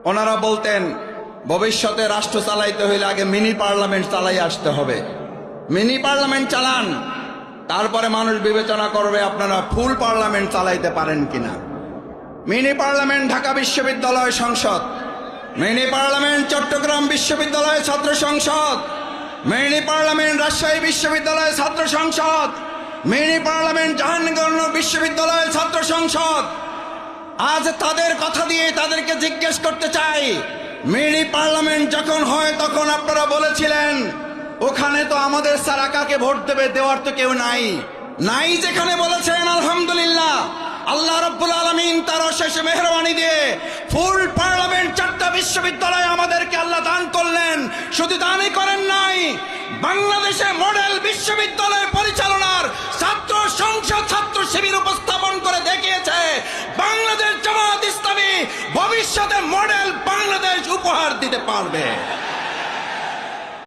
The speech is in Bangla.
ওনারা বলতেন ভবিষ্যতে রাষ্ট্র চালাইতে হইলে আগে মিনি পার্লামেন্ট চালাই আসতে হবে। মিনি পার্লামেন্ট চালান, তারপরে মানুষ বিবেচনা করবে আপনারা ফুল পার্লামেন্ট চালাইতে পারেন কিনা। মিনি পার্লামেন্ট ঢাকা বিশ্ববিদ্যালয় সংসদ, মিনি পার্লামেন্ট চট্টগ্রাম বিশ্ববিদ্যালয় ছাত্র সংসদ, মিনি পার্লামেন্ট রাজশাহী বিশ্ববিদ্যালয় ছাত্র সংসদ, মিনি পার্লামেন্ট জাহাঙ্গীরনগর বিশ্ববিদ্যালয় ছাত্র সংসদ। আজ তাদের কথা দিয়ে তাদেরকে জিজ্ঞেস করতে চাই, মিনি পার্লামেন্ট যখন হয় তখন আপনারা বলেছিলেন ওখানে তো আমাদের ছাড়া কাকে ভোট দেবে, দেওয়ার তো কেউ নাই। নাই যেখানে বলেছেন আলহামদুলিল্লাহ, আল্লাহ রাব্বুল আলামিন তার অশেষ মেহেরবানি দিয়ে ফুল পার্লামেন্ট 4টা বিশ্ববিদ্যালয় আমাদেরকে আল্লাহ দান করলেন। শুধু দানই করেন নাই, বাংলাদেশে মডেল বিশ্ববিদ্যালয় পরিচালনার ছাত্র সংসদ ছাত্র শিবির উপস্থাপন করে দেখিয়েছে বাংলাদেশ জামাত ইসলামী ভবিষ্যতে মডেল বাংলাদেশ উপহার দিতে পারবে।